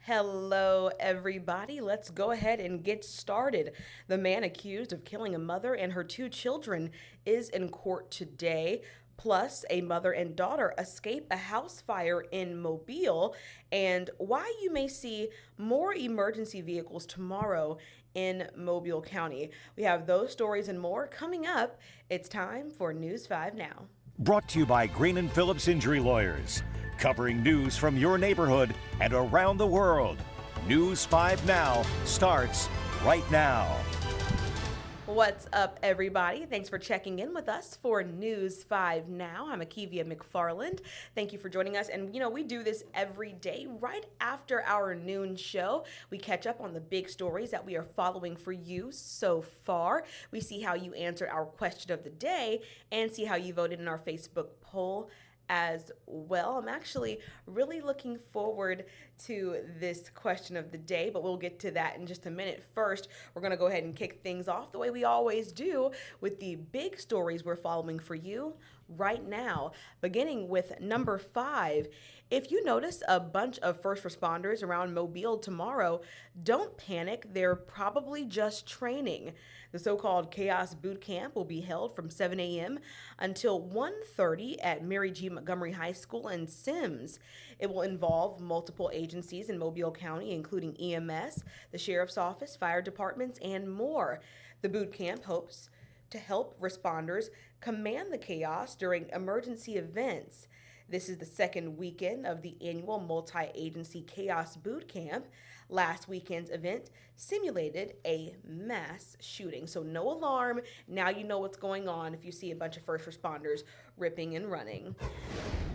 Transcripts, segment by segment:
Hello, everybody. Let's go ahead and get started. The man accused of killing a mother and her two children is in court today. Plus, a mother and daughter escape a house fire in Mobile, and why you may see more emergency vehicles tomorrow in Mobile County. We have those stories and more coming up. It's time for News 5 Now. Brought to you by Green and Phillips Injury Lawyers, covering news from your neighborhood and around the world. News 5 Now starts right now. What's up, everybody? Thanks for checking in with us for News 5 Now. I'm Akivia McFarland. Thank you for joining us. And, we do this every day right after our noon show. We catch up on the big stories that we are following for you so far. We see how you answered our question of the day and see how you voted in our Facebook poll as well. I'm actually really looking forward to this question of the day, but we'll get to that in just a minute. First, we're going to go ahead and kick things off the way we always do with the big stories we're following for you right now, beginning with number 5. If you notice a bunch of first responders around Mobile tomorrow, don't panic. They're probably just training. The so-called Chaos Boot Camp will be held from 7 a.m. until 1:30 at Mary G. Montgomery High School in Sims. It will involve multiple agencies in Mobile County, including EMS, the Sheriff's Office, fire departments, and more. The boot camp hopes to help responders command the chaos during emergency events. This is the second weekend of the annual multi-agency Chaos Boot Camp. Last weekend's event simulated a mass shooting. So no alarm. Now you know what's going on if you see a bunch of first responders ripping and running.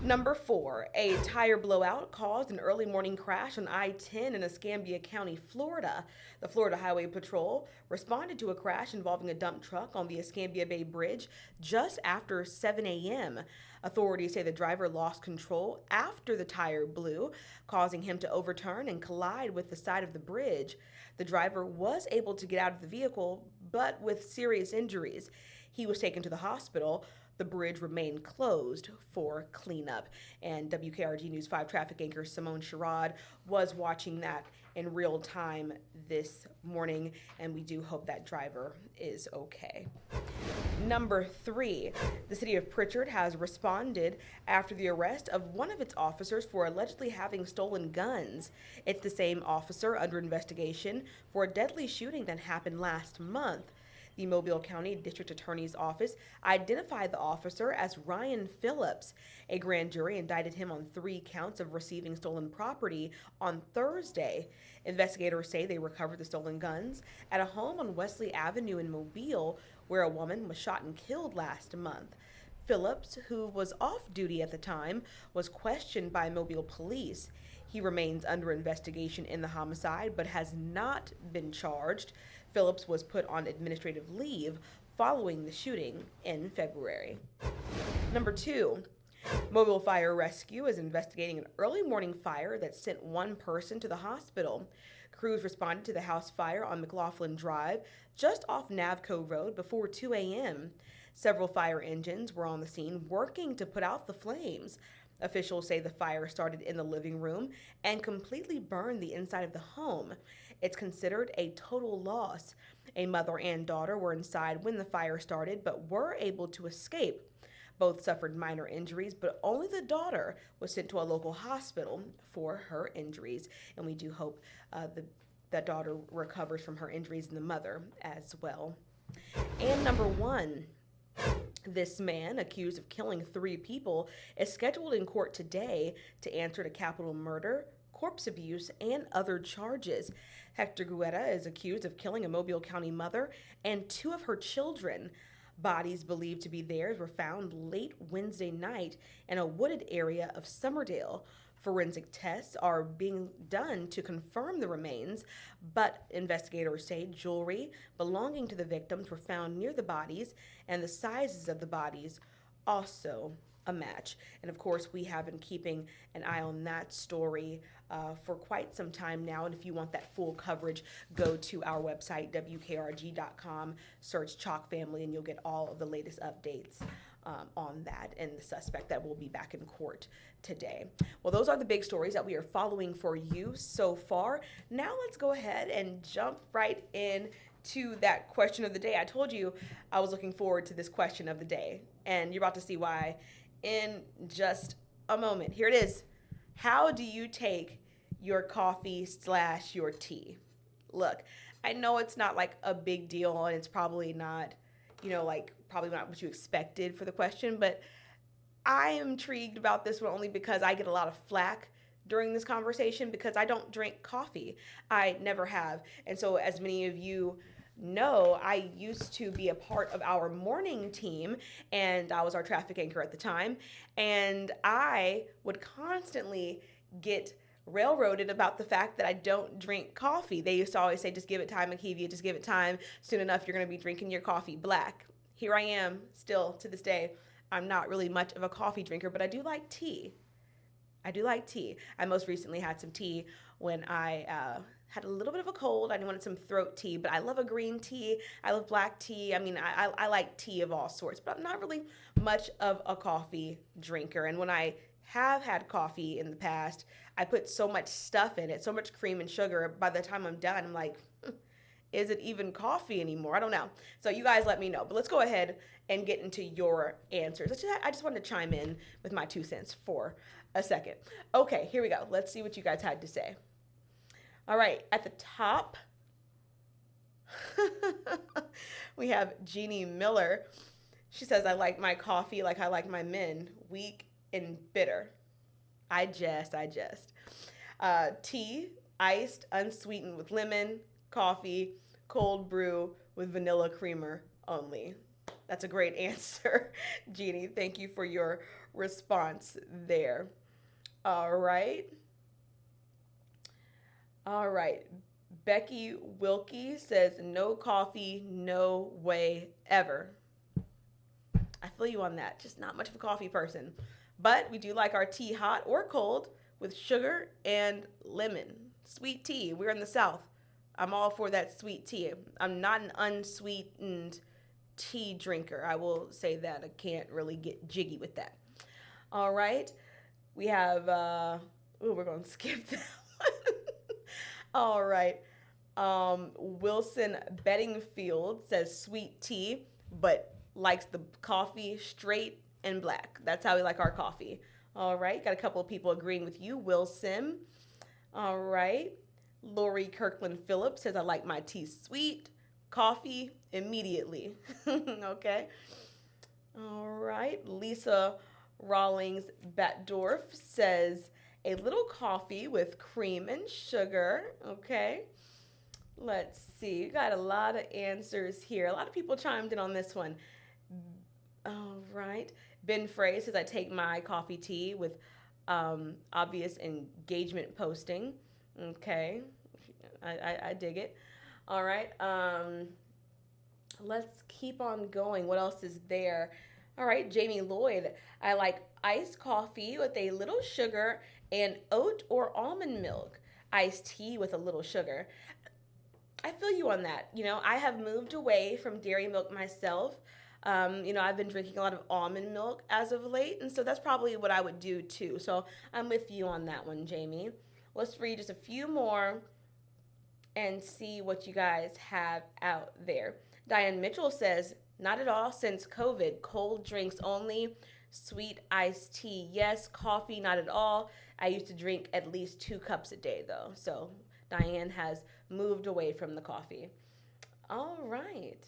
Number 4, a tire blowout caused an early morning crash on I-10 in Escambia County, Florida. The Florida Highway Patrol responded to a crash involving a dump truck on the Escambia Bay Bridge just after 7 a.m. Authorities say the driver lost control after the tire blew, causing him to overturn and collide with the side of the bridge. The driver was able to get out of the vehicle, but with serious injuries. He was taken to the hospital. The bridge remained closed for cleanup. And WKRG News 5 traffic anchor Simone Sherrod was watching that in real time this morning, and we do hope that driver is okay. Number 3, the city of Pritchard has responded after the arrest of one of its officers for allegedly having stolen guns. It's the same officer under investigation for a deadly shooting that happened last month. The Mobile County District Attorney's Office identified the officer as Ryan Phillips. A grand jury indicted him on 3 counts of receiving stolen property on Thursday. Investigators say they recovered the stolen guns at a home on Wesley Avenue in Mobile, where a woman was shot and killed last month. Phillips, who was off duty at the time, was questioned by Mobile police. He remains under investigation in the homicide, but has not been charged. Phillips was put on administrative leave following the shooting in February. Number 2, Mobile Fire Rescue is investigating an early morning fire that sent one person to the hospital. Crews responded to the house fire on McLaughlin Drive, just off Navco Road, before 2 a.m. Several fire engines were on the scene working to put out the flames. Officials say the fire started in the living room and completely burned the inside of the home. It's considered a total loss. A mother and daughter were inside when the fire started, but were able to escape. Both suffered minor injuries, but only the daughter was sent to a local hospital for her injuries. And we do hope that daughter recovers from her injuries, and the mother as well. And number 1. This man, accused of killing 3 people, is scheduled in court today to answer to capital murder, corpse abuse, and other charges. Hector Guetta is accused of killing a Mobile County mother and 2 of her children. Bodies believed to be theirs were found late Wednesday night in a wooded area of Summerdale. Forensic tests are being done to confirm the remains, but investigators say jewelry belonging to the victims were found near the bodies, and the sizes of the bodies also a match. And of course, we have been keeping an eye on that story for quite some time now. And if you want that full coverage, go to our website, WKRG.com, search Chalk Family, and you'll get all of the latest updates on that, and the suspect that will be back in court today. Well, those are the big stories that we are following for you so far. Now let's go ahead and jump right in to that question of the day. I told you I was looking forward to this question of the day, and you're about to see why in just a moment. Here it is. How do you take your coffee / your tea? Look, I know it's not like a big deal, and it's probably not, probably not what you expected for the question, but I am intrigued about this one only because I get a lot of flack during this conversation because I don't drink coffee. I never have. And so, as many of you know, I used to be a part of our morning team, and I was our traffic anchor at the time, and I would constantly get railroaded about the fact that I don't drink coffee. They used to always say, just give it time, Akivia, just give it time. Soon enough, you're going to be drinking your coffee black. Here I am, still to this day. I'm not really much of a coffee drinker, but I do like tea. I most recently had some tea when I had a little bit of a cold. I wanted some throat tea, but I love a green tea. I love black tea. I mean, I like tea of all sorts, but I'm not really much of a coffee drinker. And when I have had coffee in the past, I put so much stuff in it, so much cream and sugar. By the time I'm done, I'm like, is it even coffee anymore? I don't know. So you guys let me know. But let's go ahead and get into your answers. I just wanted to chime in with my 2 cents for a second. Okay, here we go. Let's see what you guys had to say. All right, at the top, we have Jeannie Miller. She says, I like my coffee like I like my men, weak and bitter. I jest. Tea, iced, unsweetened with lemon, coffee, cold brew with vanilla creamer only. That's a great answer, Jeannie. Thank you for your response there. All right. Becky Wilkie says, no coffee, no way ever. I feel you on that. Just not much of a coffee person. But we do like our tea hot or cold with sugar and lemon. Sweet tea. We're in the South. I'm all for that sweet tea. I'm not an unsweetened tea drinker. I will say that. I can't really get jiggy with that. All right. We have, we're going to skip that one. All right. Wilson Beddingfield says sweet tea, but likes the coffee straight and black. That's how we like our coffee. All right. Got a couple of people agreeing with you. Wilson. All right. Lori Kirkland Phillips says, I like my tea sweet, coffee immediately. Okay. All right. Lisa Rawlings Batdorf says, a little coffee with cream and sugar. Okay. Let's see. You got a lot of answers here. A lot of people chimed in on this one. All right. Ben Frey says, I take my coffee tea with obvious engagement posting. Okay. I dig it. All right. Let's keep on going. What else is there? All right. Jamie Lloyd. I like iced coffee with a little sugar and oat or almond milk. Iced tea with a little sugar. I feel you on that. I have moved away from dairy milk myself. I've been drinking a lot of almond milk as of late, and so that's probably what I would do too. So I'm with you on that one, Jamie. Let's read just a few more and see what you guys have out there. Diane Mitchell says, not at all since COVID. Cold drinks only. Sweet iced tea, yes. Coffee, not at all. I used to drink at least 2 cups a day, though. So Diane has moved away from the coffee. All right.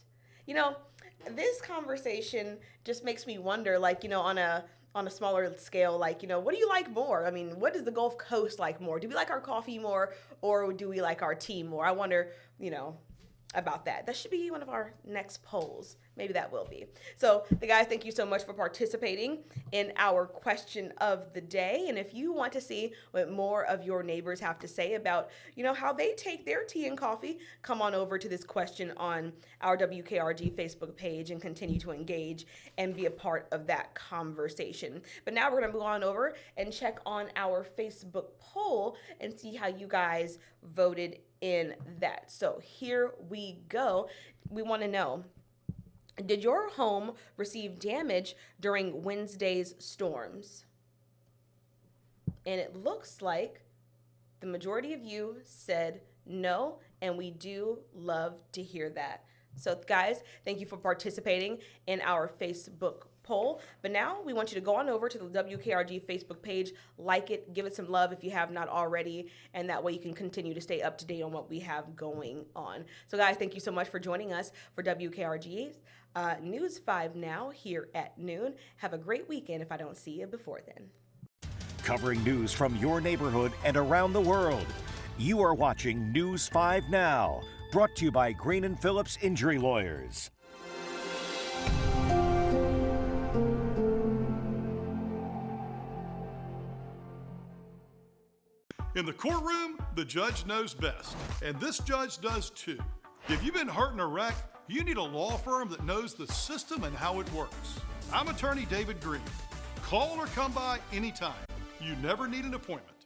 This conversation just makes me wonder, on a smaller scale, what do you like more? I mean, what does the Gulf Coast like more? Do we like our coffee more, or do we like our tea more? I wonder, about that. That should be one of our next polls. Maybe that will be. So, the guys, thank you so much for participating in our question of the day. And if you want to see what more of your neighbors have to say about, how they take their tea and coffee, come on over to this question on our WKRG Facebook page and continue to engage and be a part of that conversation. But now we're going to move on over and check on our Facebook poll and see how you guys voted in that. So here we go. We want to know, Did your home receive damage during Wednesday's storms? And it looks like the majority of you said no, and we do love to hear that. So guys, thank you for participating in our Facebook poll. But now we want you to go on over to the WKRG Facebook page, like it, give it some love if you have not already, and that way you can continue to stay up to date on what we have going on. So guys, thank you so much for joining us for WKRG's News 5 Now here at noon. Have a great weekend if I don't see you before then. Covering news from your neighborhood and around the world. You are watching News 5 Now, brought to you by Green & Phillips Injury Lawyers. In the courtroom, the judge knows best, and this judge does too. If you've been hurt in a wreck, you need a law firm that knows the system and how it works. I'm attorney David Green. Call or come by anytime. You never need an appointment.